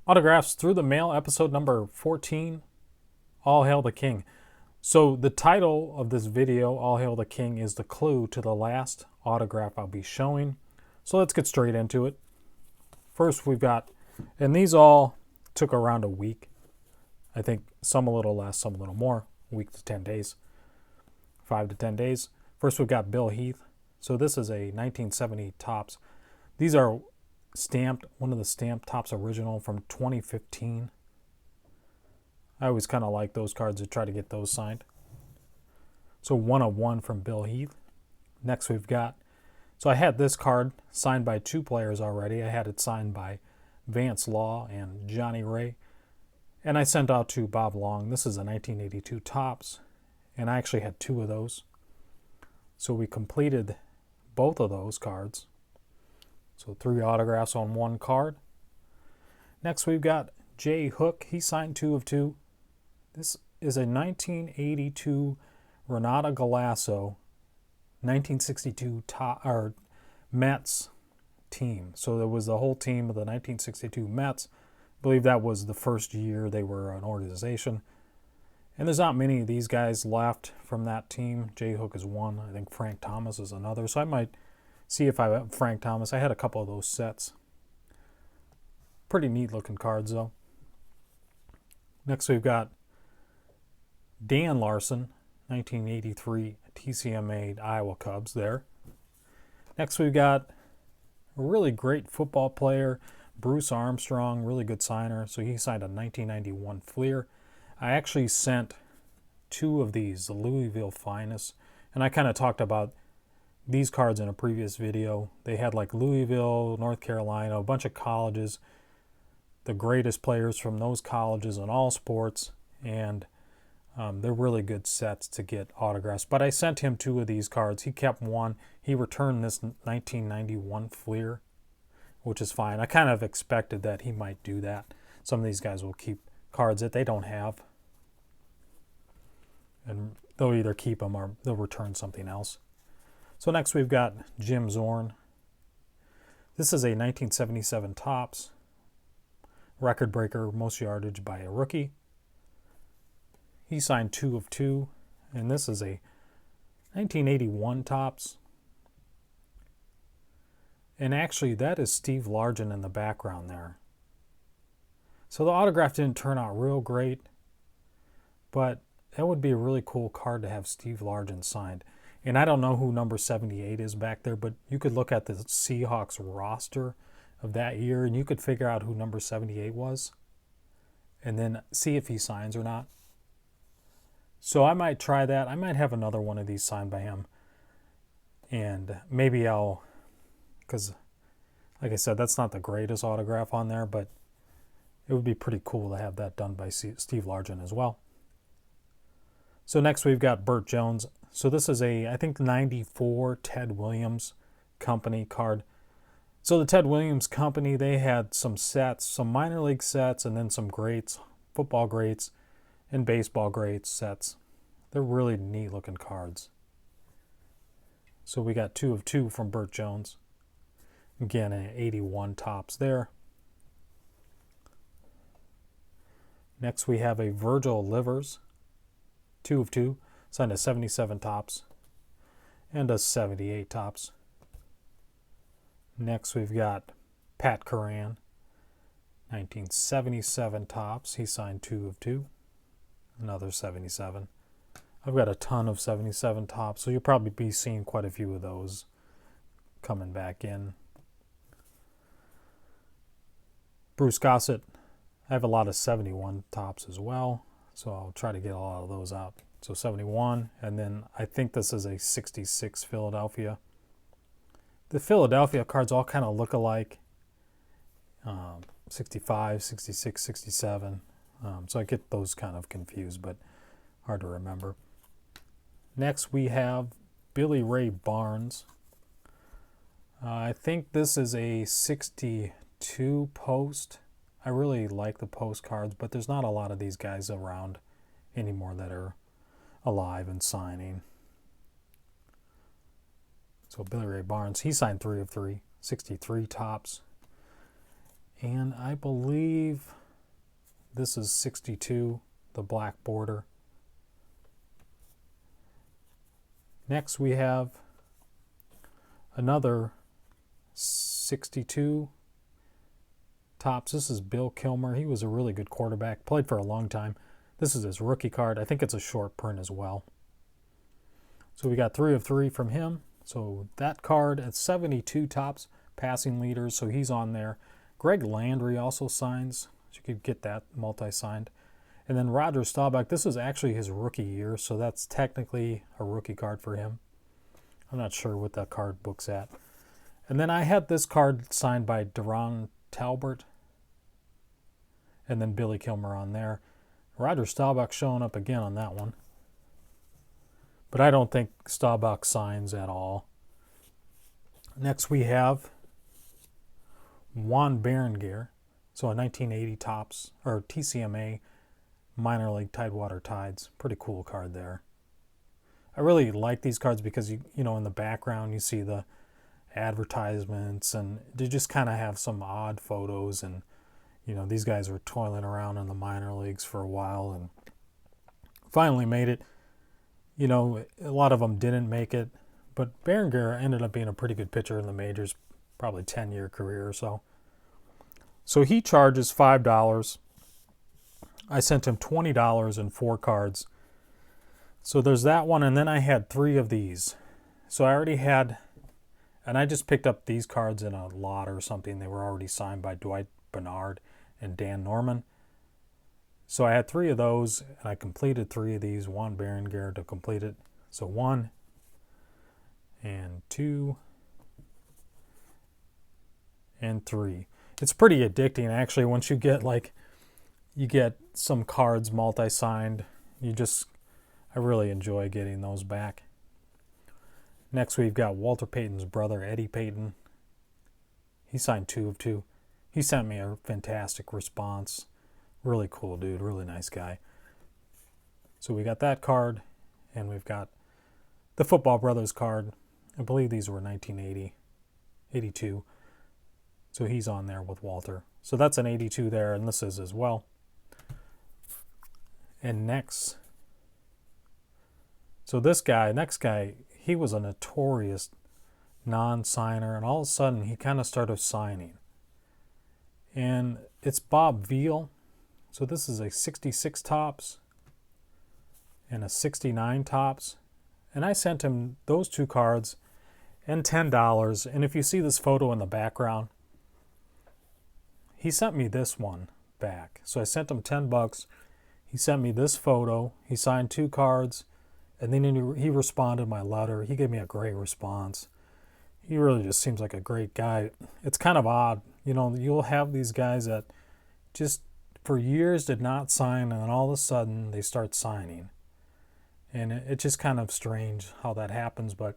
Autographs through the mail, episode number 14, All Hail the King. So the title of this video, All Hail the King, is the clue to the last autograph I'll be showing. So let's get straight into it. First we've got, and these all took around a week. I think some a little less, some a little more, a week to 10 days, 5 to 10 days. First we've got Bill Heath. So this is a 1970 Topps. These are stamped, one of the stamped Topps original from 2015. I always kind of like those cards to try to get those signed. So 1/1 from Bill Heath. Next we've got, so I had this card signed by two players already. I had it signed by Vance Law and Johnny Ray. And I sent out to Bob Long. This is a 1982 Topps. And I actually had two of those. So we completed both of those cards. So 3 autographs on one card. Next we've got Jay Hook. He signed 2 of 2. This is a 1982 Renata Galasso 1962 Mets team. So there was the whole team of the 1962 Mets. I believe that was the first year they were an organization. And there's not many of these guys left from that team. Jay Hook is one. I think Frank Thomas is another. So I might see if I have Frank Thomas. I had a couple of those sets. Pretty neat looking cards though. Next we've got Dan Larson, 1983 TCMA Iowa Cubs there. Next we've got a really great football player, Bruce Armstrong, really good signer. So he signed a 1991 Fleer. I actually sent 2 of these, the Louisville Finest, and I kind of talked about these cards in a previous video. They had like Louisville, North Carolina, a bunch of colleges, the greatest players from those colleges in all sports, and they're really good sets to get autographs. But I sent him 2 of these cards. He kept one. He returned this 1991 Fleer, which is fine. I kind of expected that he might do that. Some of these guys will keep cards that they don't have, and they'll either keep them or they'll return something else. So next we've got Jim Zorn. This is a 1977 Topps. Record breaker, most yardage by a rookie. He signed 2 of 2. And this is a 1981 Topps. And actually that is Steve Largent in the background there. So the autograph didn't turn out real great, but that would be a really cool card to have Steve Largent signed. And I don't know who number 78 is back there, but you could look at the Seahawks roster of that year and you could figure out who number 78 was and then see if he signs or not. So I might try that. I might have another one of these signed by him. And maybe I'll, because like I said, that's not the greatest autograph on there, but it would be pretty cool to have that done by Steve Largent as well. So next we've got Bert Jones. So this is a, I think, 94 Ted Williams Company card. So the Ted Williams Company, they had some sets, some minor league sets, and then some greats, football greats, and baseball greats sets. They're really neat looking cards. So we got 2 of 2 from Bert Jones. Again, an 81 Topps there. Next we have a Virgil Livers, 2 of 2, signed a 77 Topps and a 78 Topps. Next we've got Pat Curran, 1977 Topps. He signed 2 of 2, another 77. I've got a ton of 77 Topps, so you'll probably be seeing quite a few of those coming back in. Bruce Gossett. I have a lot of 71 Topps as well, so I'll try to get a lot of those out. So 71, and then I think this is a 66 Philadelphia. The Philadelphia cards all kind of look alike. 65, 66, 67. So I get those kind of confused, but hard to remember. Next we have Billy Ray Barnes. I think this is a 62 post. I really like the postcards, but there's not a lot of these guys around anymore that are alive and signing. So Billy Ray Barnes, he signed 3 of 3, 63 Topps. And I believe this is 62, the black border. Next we have another 62 Topps. This is Bill Kilmer. He was a really good quarterback, played for a long time. This is his rookie card. I think it's a short print as well. So we got 3 of 3 from him. So that card at 72 Topps, passing leaders, so he's on there. Greg Landry also signs. So you could get that multi-signed. And then Roger Staubach, this is actually his rookie year, so that's technically a rookie card for him. I'm not sure what that card book's at. And then I had this card signed by Deron Talbert, and then Billy Kilmer on there. Roger Staubach showing up again on that one. But I don't think Staubach signs at all. Next we have Juan Berenguer. So a 1980 Topps, or TCMA, minor league Tidewater Tides. Pretty cool card there. I really like these cards because, you know, in the background you see the advertisements, and they just kind of have some odd photos, and you know, these guys were toiling around in the minor leagues for a while and finally made it. You know, a lot of them didn't make it, but Berenguer ended up being a pretty good pitcher in the majors, probably 10-year career or so. So he charges $5. I sent him $20 and 4 cards. So there's that one, and then I had 3 of these. So I already had, and I just picked up these cards in a lot or something. They were already signed by Dwight Bernard and Dan Norman. So I had 3 of those, and I completed 3 of these. Juan Berenguer to complete it. So 1 and 2 and 3. It's pretty addicting, actually. Once you get you get some cards multi-signed, I really enjoy getting those back. Next we've got Walter Payton's brother, Eddie Payton. He signed 2 of 2. He sent me a fantastic response. Really cool dude, really nice guy. So we got that card, and we've got the Football Brothers card. I believe these were 1980, 82. So he's on there with Walter. So that's an 82 there, and this is as well. And next, so this guy, next guy, he was a notorious non-signer, and all of a sudden he kind of started signing. And it's Bob Veal. So this is a 66 Topps and a 69 Topps. And I sent him those 2 cards and $10. And if you see this photo in the background, he sent me this one back. So I sent him $10. He sent me this photo. He signed 2 cards. And then he responded to my letter. He gave me a great response. He really just seems like a great guy. It's kind of odd. You know, you'll have these guys that just for years did not sign, and then all of a sudden they start signing. And it's just kind of strange how that happens, but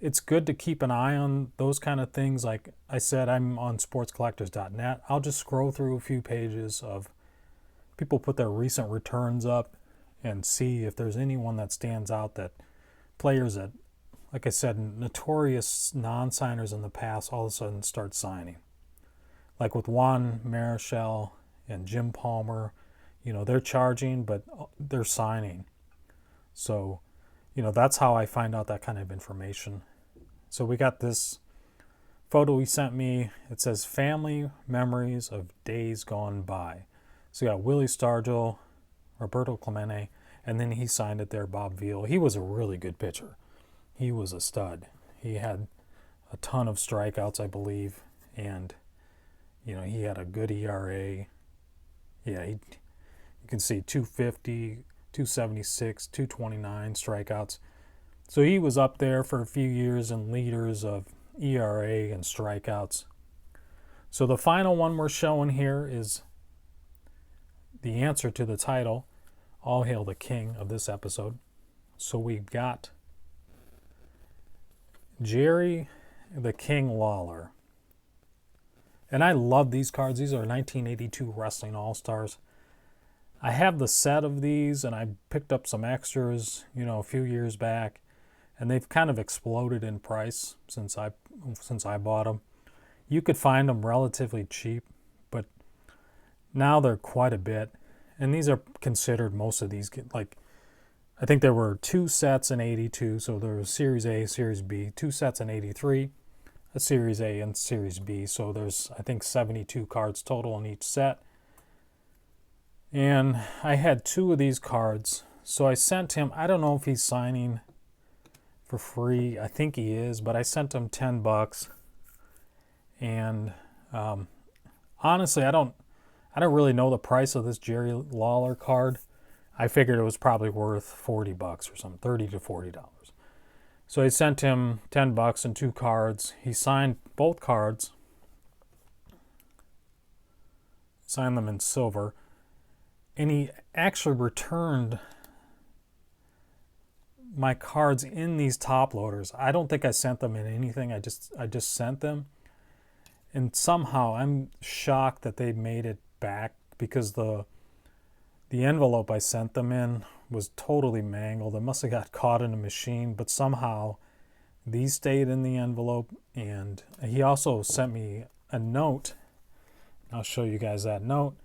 it's good to keep an eye on those kind of things. Like I said, I'm on sportscollectors.net. I'll just scroll through a few pages of people put their recent returns up and see if there's anyone that stands out, that players that, like I said, notorious non-signers in the past all of a sudden start signing. Like with Juan Marichal and Jim Palmer, you know, they're charging, but they're signing. So, you know, that's how I find out that kind of information. So we got this photo he sent me. It says Family Memories of Days Gone By. So you got Willie Stargell, Roberto Clemente, and then he signed it there, Bob Veal. He was a really good pitcher. He was a stud. He had a ton of strikeouts, I believe, and you know, he had a good ERA. Yeah, you can see 250, 276, 229 strikeouts. So he was up there for a few years in leaders of ERA and strikeouts. So the final one we're showing here is the answer to the title, All Hail the King, of this episode. So we've got Jerry the King Lawler. And I love these cards. These are 1982 Wrestling All-Stars. I have the set of these, and I picked up some extras, you know, a few years back, and they've kind of exploded in price since I bought them. You could find them relatively cheap, Now they're quite a bit, and these are considered, most of these, like, I think there were 2 sets in 82, so there was Series A, Series B, 2 sets in 83, a Series A and Series B, so there's, I think, 72 cards total in each set. And I had 2 of these cards, so I sent him, I don't know if he's signing for free, I think he is, but I sent him $10, and honestly, I don't really know the price of this Jerry Lawler card. I figured it was probably worth $40 or something, $30 to $40. So I sent him $10 and 2 cards. He signed both cards, signed them in silver, and he actually returned my cards in these top loaders. I don't think I sent them in anything. I just sent them. And somehow I'm shocked that they made it back, because the envelope I sent them in was totally mangled. It must have got caught in a machine, but somehow these stayed in the envelope. And he also sent me a note. I'll show you guys that note.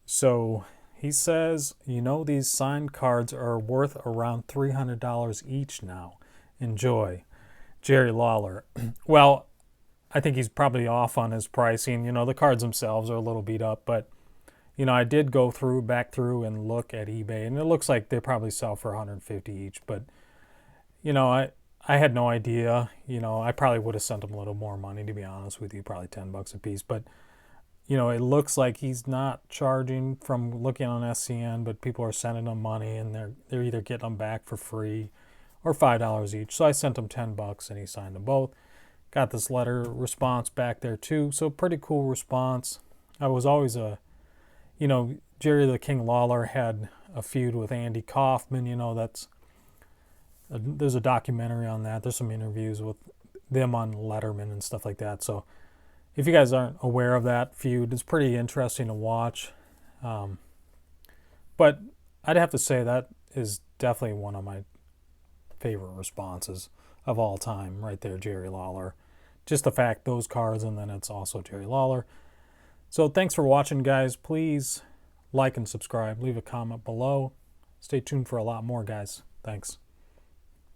So he says, you know, these signed cards are worth around $300 each now. Enjoy. Jerry Lawler. Well, I think he's probably off on his pricing. You know, the cards themselves are a little beat up, but, you know, I did go back through and look at eBay, and it looks like they probably sell for $150 each. But, you know, I had no idea. You know, I probably would have sent him a little more money, to be honest with you, probably $10 a piece. But, you know, it looks like he's not charging from looking on SCN, but people are sending him money, and they're either getting them back for free or $5 each. So I sent him $10, and he signed them both. Got this letter response back there too, so pretty cool response. I was always you know, Jerry the King Lawler had a feud with Andy Kaufman. You know, there's a documentary on that. There's some interviews with them on Letterman and stuff like that. So if you guys aren't aware of that feud, it's pretty interesting to watch. But I'd have to say that is definitely one of my favorite responses of all time, right there, Jerry Lawler. Just the fact, those cards, and then it's also Jerry Lawler. So thanks for watching, guys. Please like and subscribe. Leave a comment below. Stay tuned for a lot more, guys. Thanks.